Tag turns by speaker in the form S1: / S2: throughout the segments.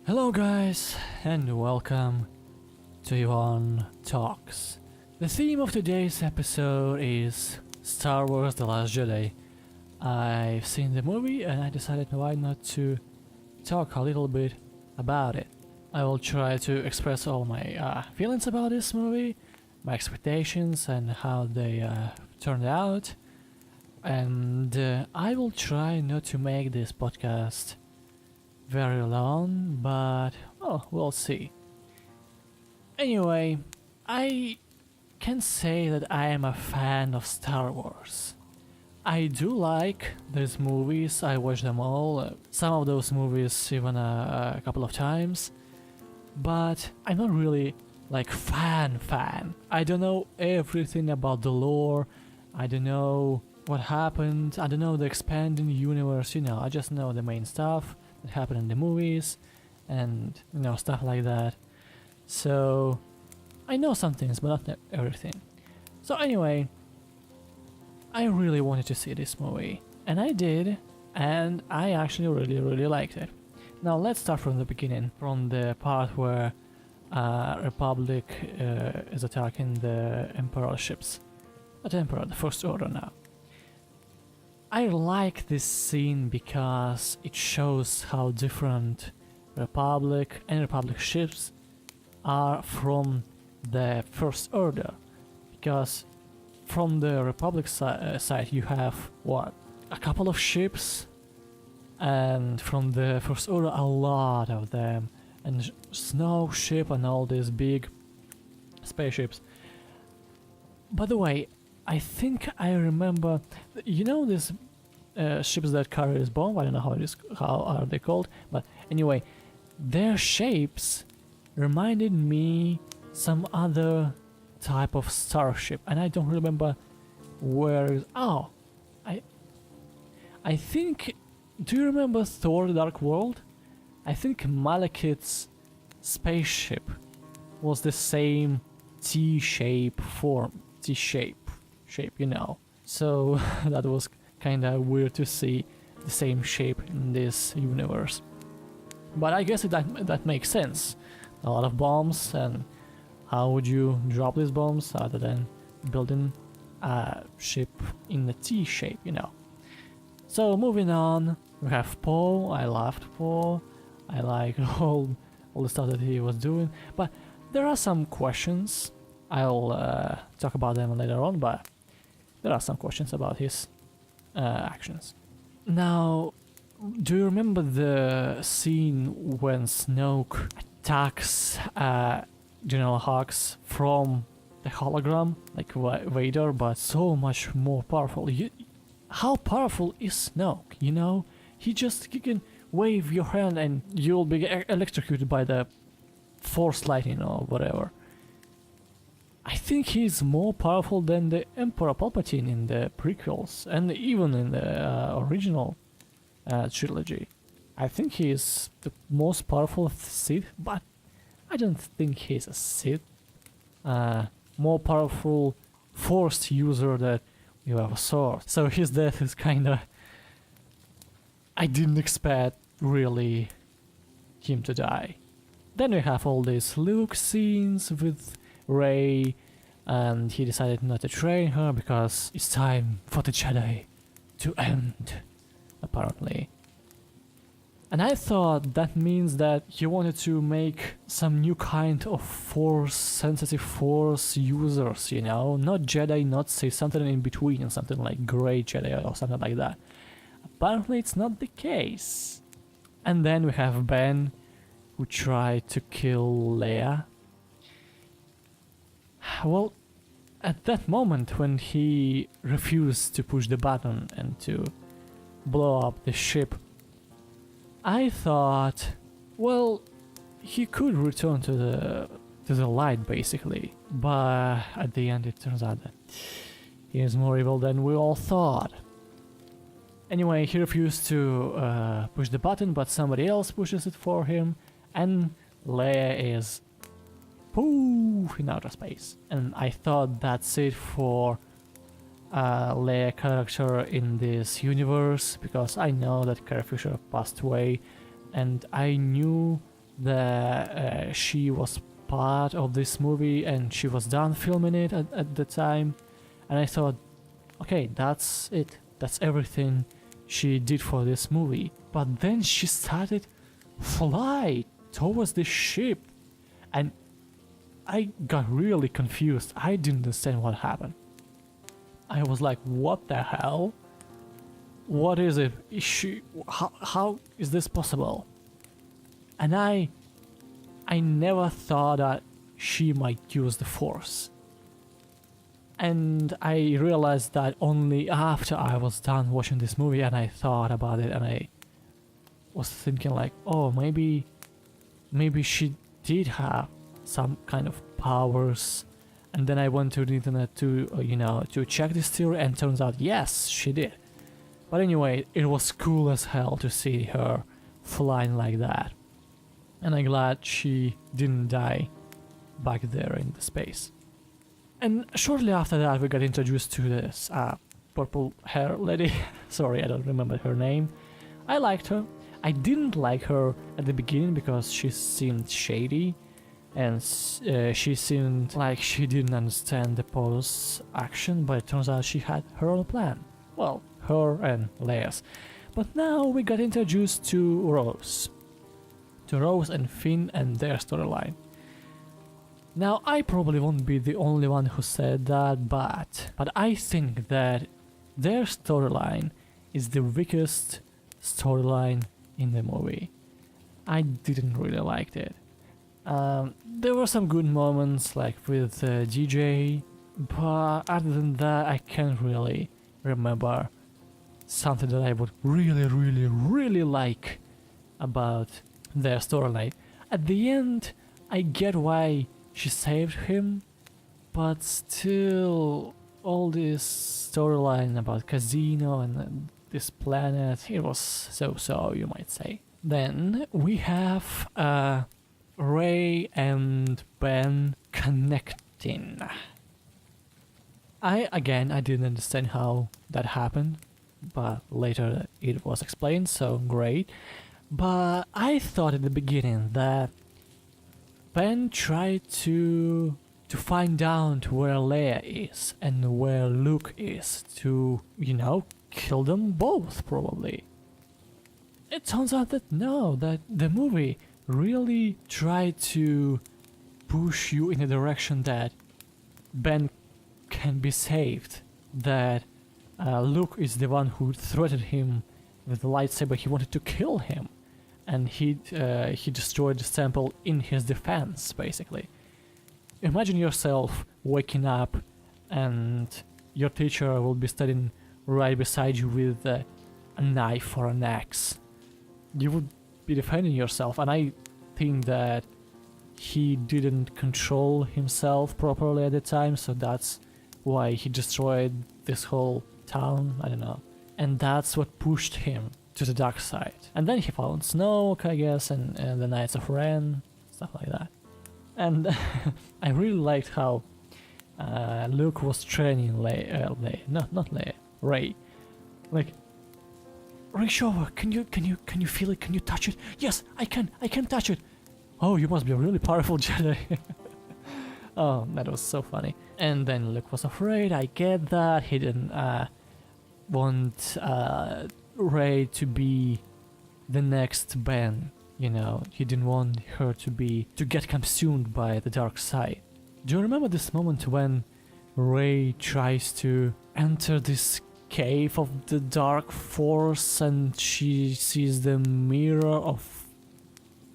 S1: Hello guys, and welcome to Yvonne Talks. The theme of today's episode is Star Wars The Last Jedi. I've seen the movie and I decided why not to talk a little bit about it. I will try to express all my feelings about this movie, my expectations and how they turned out. And I will try not to make this podcast very long, but well, we'll see. Anyway, I can say that I am a fan of Star Wars. I do like these movies, I watch them all, some of those movies even a couple of times, but I'm not really like fan. I don't know everything about the lore, I don't know what happened, I don't know the expanding universe, I just know the main stuff that happened in the movies and stuff like that. So I know some things but not everything. So anyway, I really wanted to see this movie and I did, and I actually really liked it. Now let's start from the beginning, from the part where Republic is attacking the Emperor ships. Not Emperor, the First Order now. I like this scene because it shows how different Republic and Republic ships are from the First Order. Because from the Republic side you have, a couple of ships, and from the First Order a lot of them, and snow ship and all these big spaceships. By the way, I think I remember, these ships that carry this bomb, I don't know how are they called, but anyway, their shapes reminded me some other type of starship, and I don't remember where. I think, do you remember Thor: The Dark World? I think Malekith's spaceship was the same T-shape form, T-shape. So that was kinda weird to see the same shape in this universe. But I guess that makes sense. A lot of bombs, and how would you drop these bombs other than building a ship in the T-shape, So moving on, we have Poe. I loved Poe. I like all the stuff that he was doing. But there are some questions. I'll talk about them later on, but there are some questions about his actions. Now, do you remember the scene when Snoke attacks General Hux from the hologram, like Vader, but so much more powerful? How powerful is Snoke? He can wave your hand and you'll be electrocuted by the force lightning or whatever. I think he's more powerful than the Emperor Palpatine in the prequels, and even in the original trilogy. I think he's the most powerful Sith, but I don't think he's a Sith. More powerful Force user that you ever saw. So his death is kinda... I didn't expect, really, him to die. Then we have all these Luke scenes with Rey, and he decided not to train her because it's time for the Jedi to end, apparently. And I thought that means that he wanted to make some new kind of sensitive force users, not Jedi, not say something in between, something like Grey Jedi or something like that. Apparently it's not the case. And then we have Ben, who tried to kill Leia. Well, at that moment when he refused to push the button and to blow up the ship, I thought, well, he could return to the light basically, but at the end it turns out that he is more evil than we all thought. Anyway, he refused to push the button, but somebody else pushes it for him, and Leia is poof in outer space. And I thought that's it for Leia character in this universe, because I know that Carrie Fisher passed away, and I knew that she was part of this movie and she was done filming it at the time. And I thought, okay, that's it. That's everything she did for this movie. But then she started fly towards the ship, and I got really confused. I didn't understand what happened. I was like, what the hell? What is it? Is she, how is this possible? And I never thought that she might use the Force. And I realized that only after I was done watching this movie, and I thought about it, and I was thinking like, oh, maybe she did have some kind of powers. And then I went to the internet to, to check this theory, and turns out, yes, she did. But anyway, it was cool as hell to see her flying like that. And I'm glad she didn't die back there in the space. And shortly after that, we got introduced to this purple hair lady. Sorry, I don't remember her name. I liked her. I didn't like her at the beginning because she seemed shady, and she seemed like she didn't understand the Poe's action, but it turns out she had her own plan. Well, her and Leia's. But now we got introduced to Rose. To Rose and Finn and their storyline. Now, I probably won't be the only one who said that, but I think that their storyline is the weakest storyline in the movie. I didn't really like it. There were some good moments, like with DJ, but other than that, I can't really remember something that I would really like about their storyline. At the end, I get why she saved him, but still, all this storyline about Casino and this planet, it was so, you might say. Then we have Rey and Ben connecting. I didn't understand how that happened, but later it was explained, so great. But I thought at the beginning that Ben tried to find out where Leia is and where Luke is to, kill them both, probably. It turns out that no, that the movie really tried to push you in a direction that Ben can be saved, that Luke is the one who threatened him with the lightsaber. He wanted to kill him, and he destroyed the temple in his defense, basically. Imagine yourself waking up and your teacher will be standing right beside you with a knife or an axe. You would be defending yourself, and I think that he didn't control himself properly at the time, so that's why he destroyed this whole town, I don't know. And that's what pushed him to the dark side. And then he found Snoke, I guess, and the Knights of Ren, stuff like that. And I really liked how Luke was training Rey. Like, reach over, can you feel it? Can you touch it? Yes, I can touch it. Oh, you must be a really powerful Jedi. Oh, that was so funny. And then Luke was afraid, I get that. He didn't want Rey to be the next Ben, he didn't want her to get consumed by the dark side. Do you remember this moment when Rey tries to enter this cave of the dark force and she sees the mirror of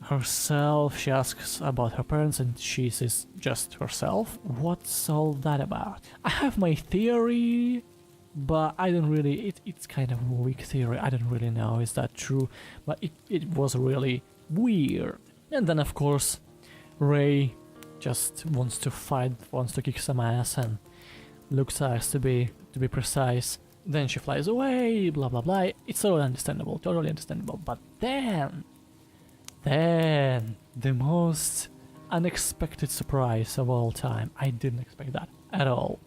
S1: herself? She asks about her parents and she sees just herself. What's all that about? I have my theory, but I don't really, it's kind of a weak theory. I don't really know, is that true? But it was really weird. And then of course Rey just wants to fight, wants to kick some ass, and Luke tries to be precise. Then she flies away, blah blah blah. It's totally understandable. But then the most unexpected surprise of all time. I didn't expect that at all.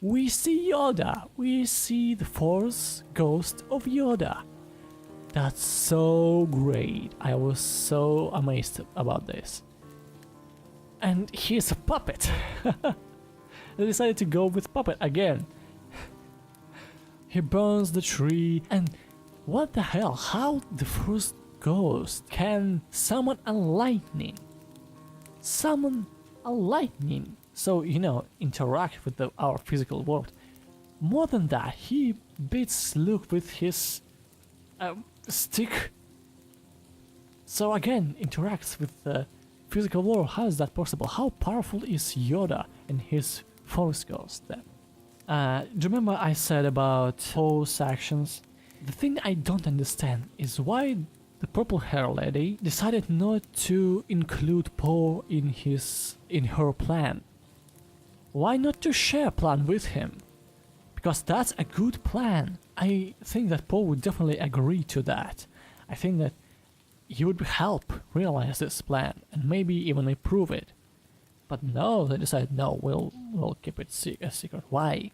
S1: We see Yoda. We see the Force ghost of Yoda. That's so great. I was so amazed about this. And he's a puppet. They decided to go with puppet again. He burns the tree, and what the hell? How the first ghost can summon a lightning? Summon a lightning. So, you know, interact with our physical world. More than that, he beats Luke with his stick. So again, interacts with the physical world. How is that possible? How powerful is Yoda and his Force Ghost then? Do you remember I said about Poe's actions? The thing I don't understand is why the purple hair lady decided not to include Poe in her plan. Why not to share a plan with him? Because that's a good plan. I think that Poe would definitely agree to that. I think that he would help realize this plan and maybe even improve it. But no, they decided no, we'll keep it a secret. Why?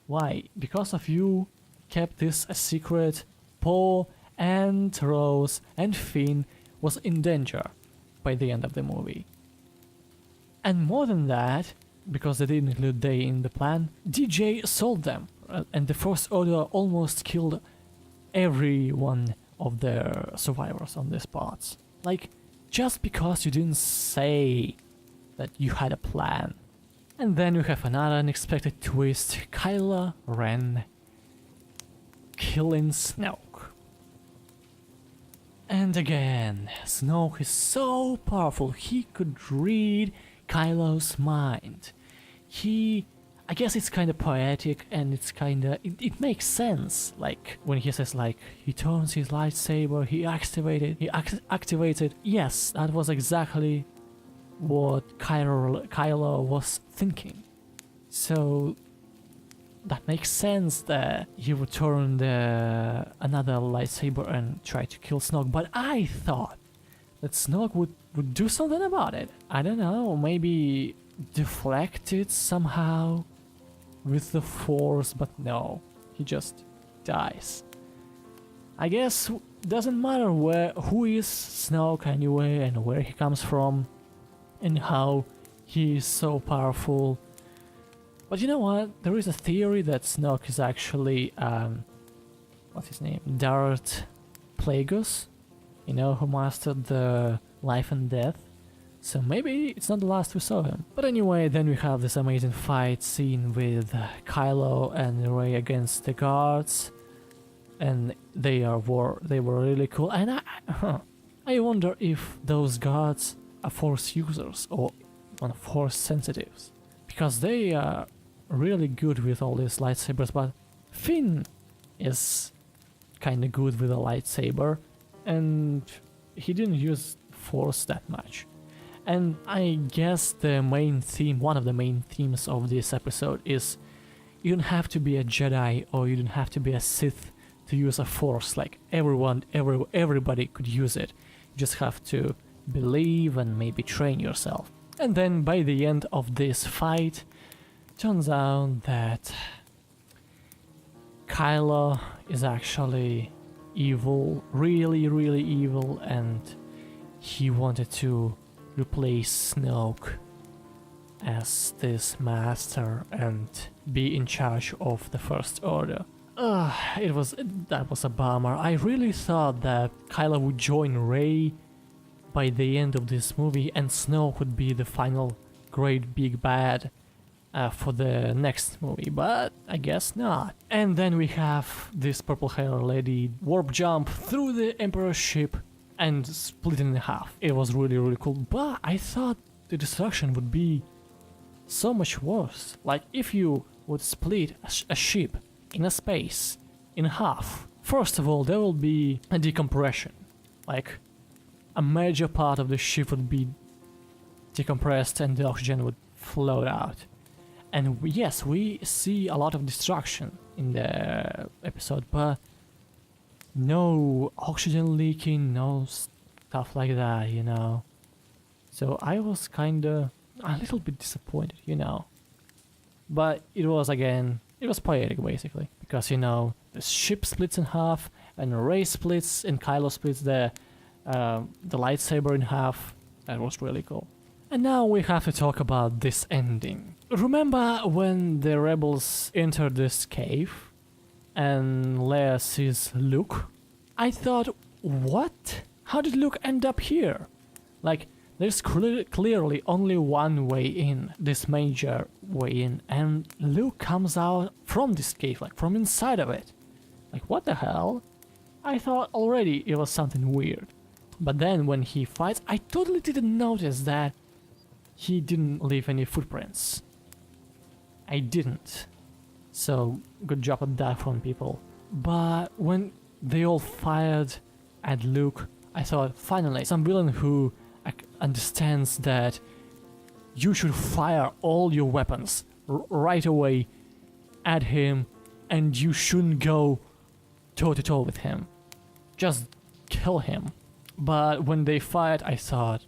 S1: Why? Because of you kept this a secret. Poe and Rose and Finn was in danger by the end of the movie. And more than that, because they didn't include Day in the plan, DJ sold them, and the First Order almost killed every one of their survivors on these spots. Like, just because you didn't say that you had a plan. And then you have another unexpected twist, Kylo Ren killing Snoke. And again, Snoke is so powerful, he could read Kylo's mind. I guess it's kind of poetic and it's kind of, it makes sense. Like when he says like, he turns his lightsaber, he activated. Yes, that was exactly what Kylo was thinking. So that makes sense that he would turn another lightsaber and try to kill Snoke. But I thought that Snoke would do something about it. I don't know, maybe deflect it somehow with the Force, but no, he just dies. I guess doesn't matter who is Snoke anyway and where he comes from and how he is so powerful. But you know what? There is a theory that Snoke is actually what's his name? Darth Plagueis, you know, who mastered the life and death. So maybe it's not the last we saw him. But anyway, then we have this amazing fight scene with Kylo and Rey against the guards, and they were really cool. And I wonder if those guards are Force users or Force sensitives, because they are really good with all these lightsabers. But Finn is kind of good with a lightsaber, and he didn't use Force that much. And I guess one of the main themes of this episode is you don't have to be a Jedi or you don't have to be a Sith to use a Force. Like everybody could use it. You just have to believe and maybe train yourself. And then by the end of this fight, turns out that Kylo is actually evil, really, really evil, and he wanted to replace Snoke as this master and be in charge of the First Order. That was a bummer. I really thought that Kylo would join Rey by the end of this movie and Snoke would be the final great big bad for the next movie, but I guess not. And then we have this purple hair lady warp jump through the Emperor's ship and split in half. It was really, really cool, but I thought the destruction would be so much worse. Like if you would split a ship in a space in half, first of all there will be a decompression. Like a major part of the ship would be decompressed and the oxygen would float out. And yes, we see a lot of destruction in the episode, but no oxygen leaking, no stuff like that, you know. So I was kinda a little bit disappointed, you know. But it was poetic basically, because you know, the ship splits in half and Rey splits and Kylo splits the lightsaber in half. That was really cool. And now we have to talk about this ending. Remember when the rebels enter this cave and Leia sees Luke? I thought, what? How did Luke end up here? Like, there's clearly only one way in, this major way in, and Luke comes out from this cave, like from inside of it. Like, what the hell? I thought already it was something weird. But then when he fights, I totally didn't notice that he didn't leave any footprints. I didn't. So, good job at that from people. But when they all fired at Luke, I thought, finally, some villain who understands that you should fire all your weapons right away at him and you shouldn't go toe-to-toe with him. Just kill him. But when they fired, I thought,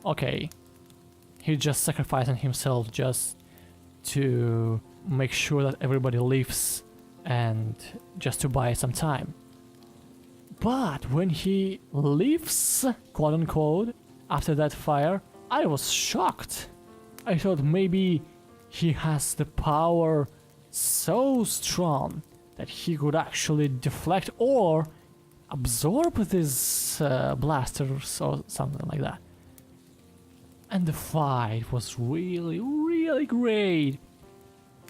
S1: okay, he's just sacrificing himself just to make sure that everybody leaves and just to buy some time. But when he leaves, quote unquote, after that fire, I was shocked. I thought maybe he has the power so strong that he could actually deflect or absorb these blasters or something like that. And the fight was really, really great.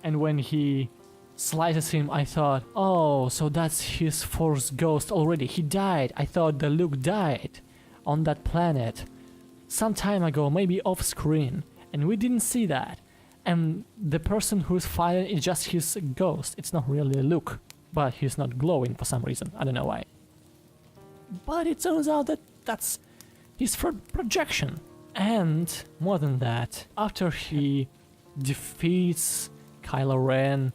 S1: And when he slices him, I thought, oh, so that's his Force ghost already. He died. I thought that Luke died on that planet some time ago, maybe off screen, and we didn't see that. And the person who's fighting is just his ghost. It's not really Luke, but he's not glowing for some reason. I don't know why. But it turns out that that's his projection. And more than that, after he defeats Kylo Ren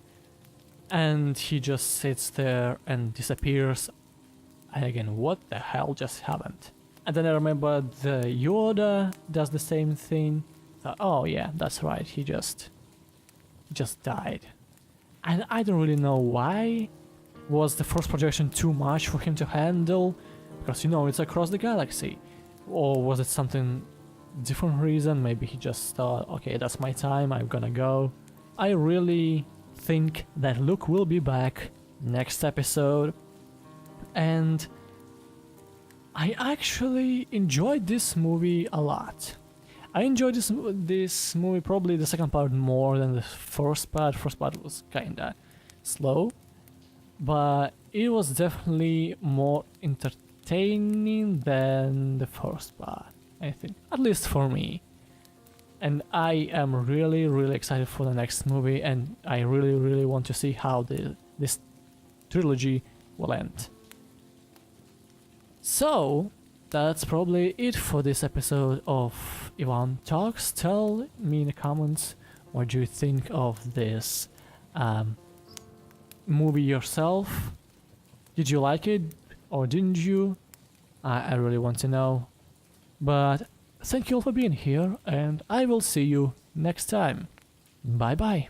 S1: and he just sits there and disappears, and again, what the hell just happened? And then I remember the Yoda does the same thing. Thought, oh yeah, that's right, he just died. And I don't really know why. Was the Force projection too much for him to handle? Because, you know, it's across the galaxy. Or was it something different reason? Maybe he just thought, okay, that's my time, I'm gonna go. I really think that Luke will be back next episode. And I actually enjoyed this movie a lot. I enjoyed this movie, probably the second part more than the first part. First part was kinda slow, but it was definitely more entertaining than the first part, I think, at least for me. And I am really, really excited for the next movie, and I really, really want to see how this trilogy will end. So, that's probably it for this episode of Yvonne Talks. Tell me in the comments what you think of this movie yourself. Did you like it or didn't you? I really want to know. But thank you all for being here, and I will see you next time. Bye bye.